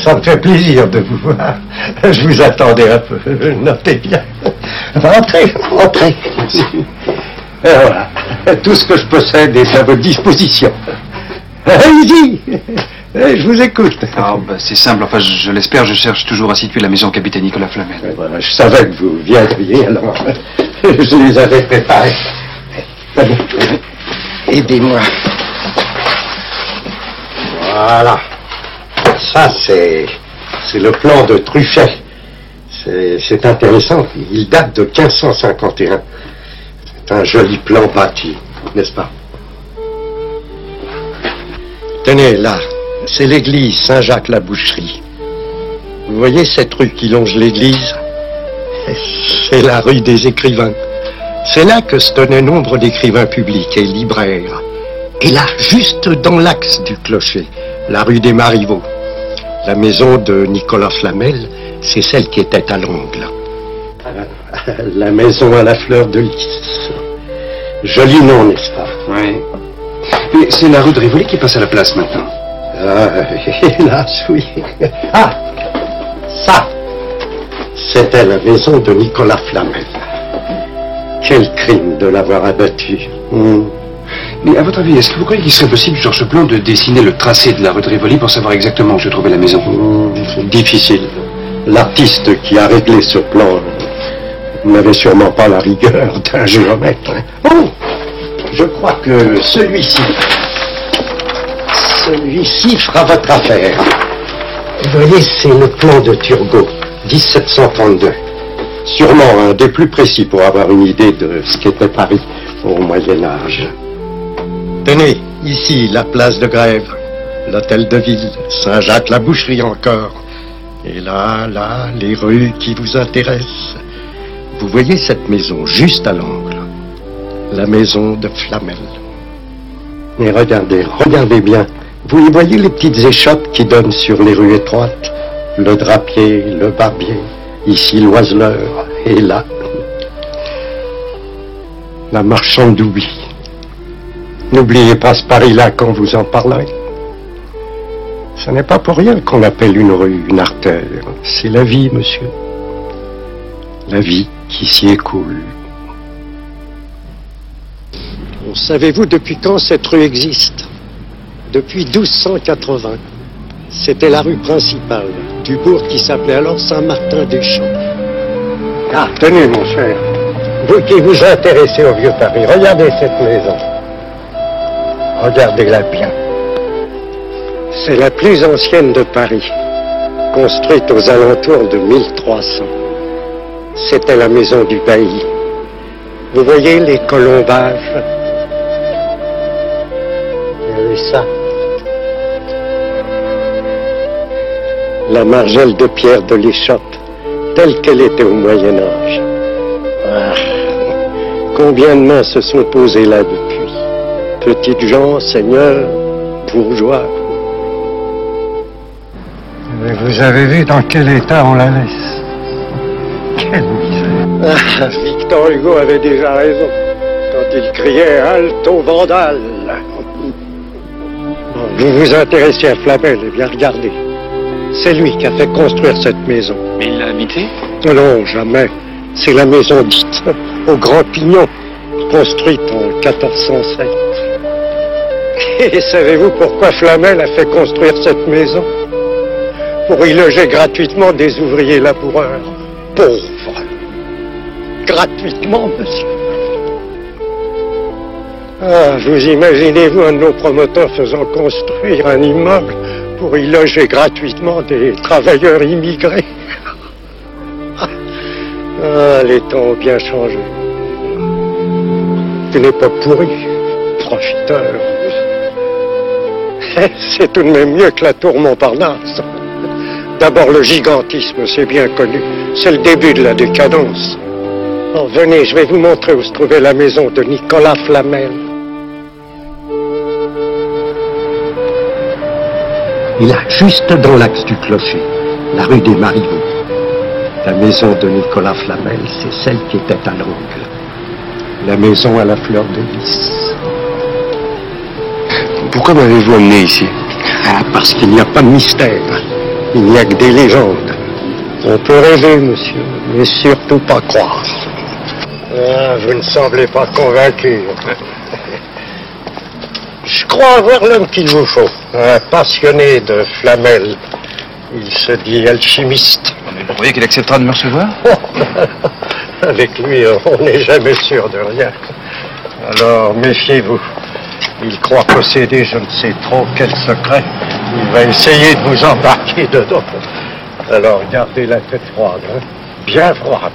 Ça me fait plaisir de vous voir. Je vous attendais un peu. Notez bien. Entrez, entrez. Et voilà. Tout ce que je possède est à votre disposition. Allez-y. Je vous écoute. Ah, c'est simple. Enfin, je l'espère. Je cherche toujours à situer la maison capitaine Nicolas Flamel. Voilà, je savais que vous viendriez, alors je les avais préparés. Allez, aidez-moi. Voilà. Ça, c'est le plan de Truffet. C'est intéressant. Il date de 1551. C'est un joli plan bâti, n'est-ce pas? Tenez, là, c'est l'église Saint-Jacques-la-Boucherie. Vous voyez cette rue qui longe l'église? C'est la rue des écrivains. C'est là que se tenaient nombre d'écrivains publics et libraires. Et là, juste dans l'axe du clocher, la rue des Marivaux. La maison de Nicolas Flamel, c'est celle qui était à l'angle. La maison à la fleur de lys. Joli nom, n'est-ce pas? Oui. Mais c'est la rue de Rivoli qui passe à la place maintenant. Hélas, oui. Ah, ça, c'était la maison de Nicolas Flamel. Quel crime de l'avoir abattu. Mais à votre avis, est-ce que vous croyez qu'il serait possible sur ce plan de dessiner le tracé de la rue de Rivoli pour savoir exactement où je trouvais la maison? Difficile. L'artiste qui a réglé ce plan n'avait sûrement pas la rigueur d'un géomètre. Oh, je crois que celui-ci fera votre affaire. Vous voyez, c'est le plan de Turgot, 1732. Sûrement un des plus précis pour avoir une idée de ce qu'était Paris au Moyen-Âge. Tenez, ici, la place de Grève, l'hôtel de ville, Saint-Jacques-la-Boucherie encore. Et là, les rues qui vous intéressent. Vous voyez cette maison juste à l'angle, la maison de Flamel. Mais regardez bien. Vous y voyez les petites échoppes qui donnent sur les rues étroites? Le drapier, le barbier, ici l'oiseleur, et là, la marchande d'oubli. N'oubliez pas ce Paris-là quand vous en parlerez. Ce n'est pas pour rien qu'on appelle une rue une artère. C'est la vie, monsieur. La vie qui s'y écoule. Savez-vous depuis quand cette rue existe? Depuis 1280. C'était la rue principale du bourg qui s'appelait alors Saint-Martin-des-Champs. Ah, tenez, mon cher. Vous qui vous intéressez au vieux Paris, regardez cette maison. Regardez-la bien. C'est la plus ancienne de Paris, construite aux alentours de 1300. C'était la maison du bailli. Vous voyez les colombages? Et ça. La margelle de pierre de l'échoppe, telle qu'elle était au Moyen-Âge. Ah, combien de mains se sont posées là depuis? Petites gens, seigneurs, bourgeois. Mais vous avez vu dans quel état on la laisse? Quelle misère! Ah, Victor Hugo avait déjà raison quand il criait « Halte aux vandales !» Vous vous intéressez à Flamel, eh bien regardez. C'est lui qui a fait construire cette maison. Mais il l'a habitée? Non, jamais. C'est la maison dite au Grand Pignon, construite en 1407. Et savez-vous pourquoi Flamel a fait construire cette maison? Pour y loger gratuitement des ouvriers laboureurs. Pauvres. Gratuitement, monsieur. Ah, vous imaginez-vous un de nos promoteurs faisant construire un immeuble pour y loger gratuitement des travailleurs immigrés? Ah, les temps ont bien changé. Tu n'es pas pourri, profiteur. C'est tout de même mieux que la tour Montparnasse. D'abord, le gigantisme, c'est bien connu. C'est le début de la décadence. Oh, venez, je vais vous montrer où se trouvait la maison de Nicolas Flamel. Et là, juste dans l'axe du clocher, la rue des Marivaux. La maison de Nicolas Flamel, c'est celle qui était à l'angle. La maison à la fleur de lys. Pourquoi m'avez-vous amené ici? Ah, parce qu'il n'y a pas de mystère. Il n'y a que des légendes. On peut rêver, monsieur, mais surtout pas croire. Ah, vous ne semblez pas convaincu. Je crois avoir l'homme qu'il vous faut. Un passionné de Flamel. Il se dit alchimiste. Mais vous croyez qu'il acceptera de me recevoir? Avec lui, on n'est jamais sûr de rien. Alors, méfiez-vous. Il croit posséder je ne sais trop quel secret. Il va essayer de vous embarquer dedans. Alors, gardez la tête froide, hein? Bien froide.